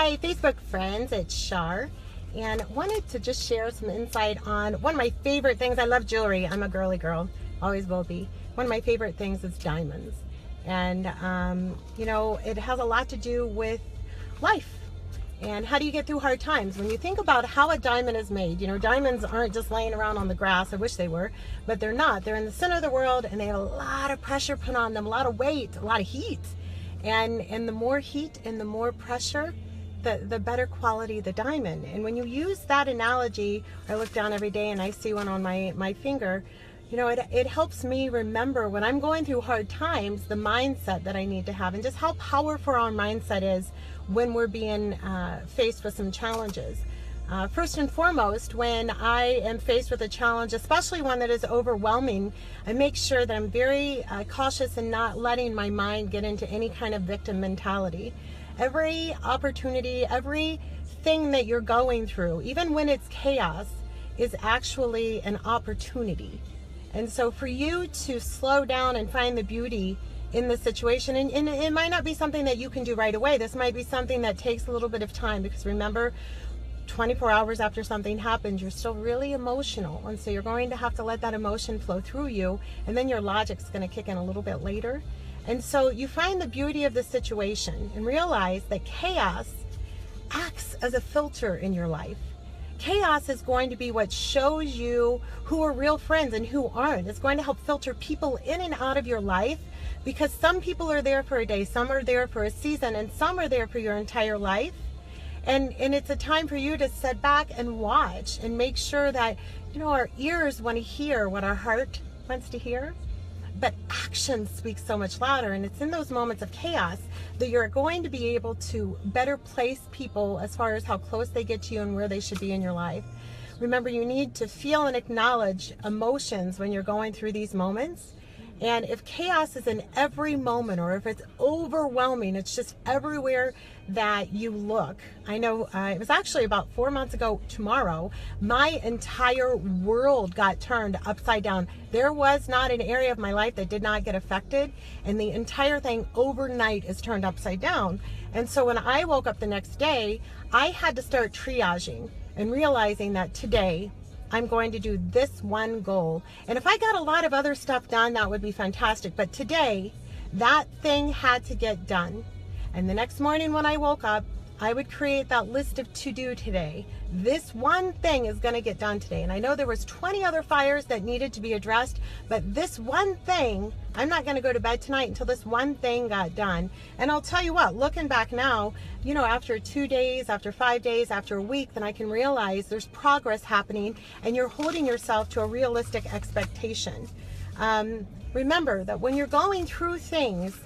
Hi, Facebook friends, it's Char, and wanted to just share some insight on one of my favorite things. I love jewelry. I'm a girly girl, always will be. One of my favorite things is diamonds. And, it has a lot to do with life. And how do you get through hard times? When you think about how a diamond is made, diamonds aren't just laying around on the grass. I wish they were, but they're not. They're in the center of the world, and they have a lot of pressure put on them, a lot of weight, a lot of heat. And the more heat and the more pressure, the better quality the diamond. And when you use that analogy, I look down every day and I see one on my finger, it helps me remember when I'm going through hard times, the mindset that I need to have, and just how powerful our mindset is when we're being faced with some challenges. First and foremost, when I am faced with a challenge, especially one that is overwhelming, I make sure that I'm very cautious in not letting my mind get into any kind of victim mentality. Every opportunity, everything that you're going through, even when it's chaos, is actually an opportunity. And so for you to slow down and find the beauty in the situation, and it might not be something that you can do right away. This might be something that takes a little bit of time, because remember, 24 hours after something happens, you're still really emotional. And so you're going to have to let that emotion flow through you, and then your logic's going to kick in a little bit later. And so you find the beauty of the situation and realize that chaos acts as a filter in your life. Chaos is going to be what shows you who are real friends and who aren't. It's going to help filter people in and out of your life, because some people are there for a day, some are there for a season, and some are there for your entire life. And it's a time for you to sit back and watch and make sure that, our ears want to hear what our heart wants to hear, but action speaks so much louder. And it's in those moments of chaos that you're going to be able to better place people as far as how close they get to you and where they should be in your life. Remember, you need to feel and acknowledge emotions when you're going through these moments. And if chaos is in every moment, or if it's overwhelming, it's just everywhere that you look. I know it was actually about 4 months ago tomorrow, my entire world got turned upside down. There was not an area of my life that did not get affected, and the entire thing overnight is turned upside down. And so when I woke up the next day, I had to start triaging and realizing that today, I'm going to do this one goal. And if I got a lot of other stuff done, that would be fantastic. But today, that thing had to get done. And the next morning when I woke up, I would create that list of to-do today. This one thing is going to get done today. And I know there was 20 other fires that needed to be addressed, but this one thing, I'm not going to go to bed tonight until this one thing got done. And I'll tell you what, looking back now, after 2 days, after 5 days, after a week, then I can realize there's progress happening, and you're holding yourself to a realistic expectation. Remember that when you're going through things,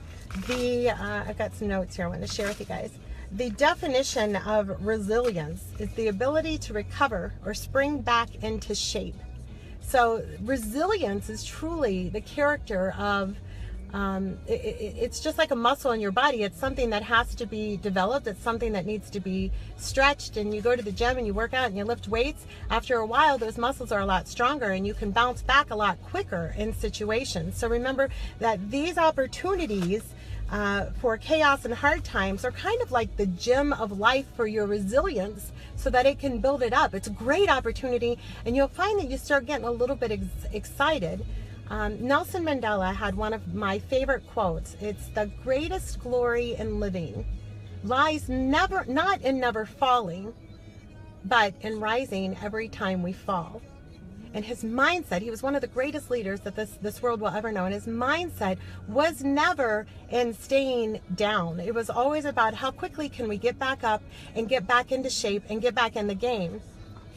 I've got some notes here I want to share with you guys. The definition of resilience is the ability to recover or spring back into shape. So resilience is truly the character of, it's just like a muscle in your body. It's something that has to be developed. It's something that needs to be stretched. And you go to the gym and you work out and you lift weights. After a while, those muscles are a lot stronger, and you can bounce back a lot quicker in situations. So remember that these opportunities for chaos and hard times are kind of like the gym of life for your resilience, so that it can build it up. It's a great opportunity, and you'll find that you start getting a little bit excited. Nelson Mandela had one of my favorite quotes. It's, "The greatest glory in living lies not in never falling, but in rising every time we fall." And his mindset, he was one of the greatest leaders that this world will ever know. And his mindset was never in staying down. It was always about how quickly can we get back up and get back into shape and get back in the game.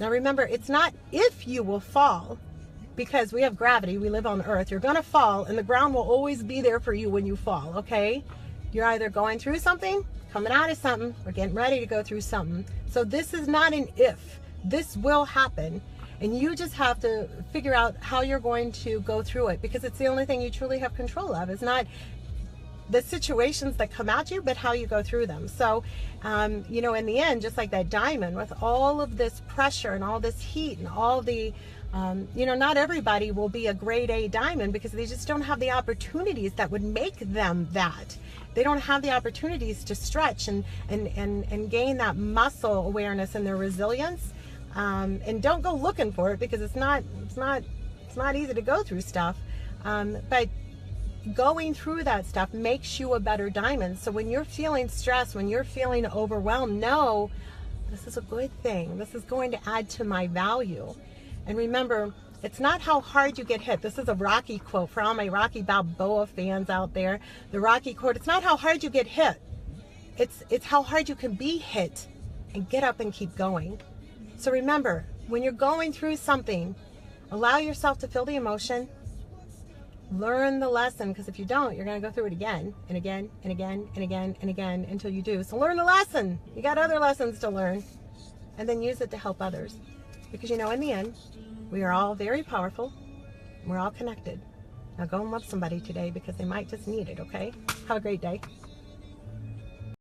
Now remember, it's not if you will fall, because we have gravity, we live on Earth. You're going to fall, and the ground will always be there for you when you fall, okay? You're either going through something, coming out of something, or getting ready to go through something. So this is not an if. This will happen. And you just have to figure out how you're going to go through it, because it's the only thing you truly have control of. It's not the situations that come at you, but how you go through them. So, in the end, just like that diamond, with all of this pressure and all this heat and all the You know, not everybody will be a grade A diamond because they just don't have the opportunities that would make them that. They don't have the opportunities to stretch and gain that muscle awareness and their resilience. And don't go looking for it because it's not easy to go through stuff. But going through that stuff makes you a better diamond. So when you're feeling stressed, when you're feeling overwhelmed, know this is a good thing. This is going to add to my value. And remember, it's not how hard you get hit. This is a Rocky quote for all my Rocky Balboa fans out there. The Rocky quote, it's not how hard you get hit. It's how hard you can be hit and get up and keep going. So remember, when you're going through something, allow yourself to feel the emotion. Learn the lesson, because if you don't, you're going to go through it again and again and again and again and again until you do. So learn the lesson. You got other lessons to learn. And then use it to help others. Because you know, in the end, we are all very powerful. We're all connected. Now go and love somebody today because they might just need it, okay? Have a great day.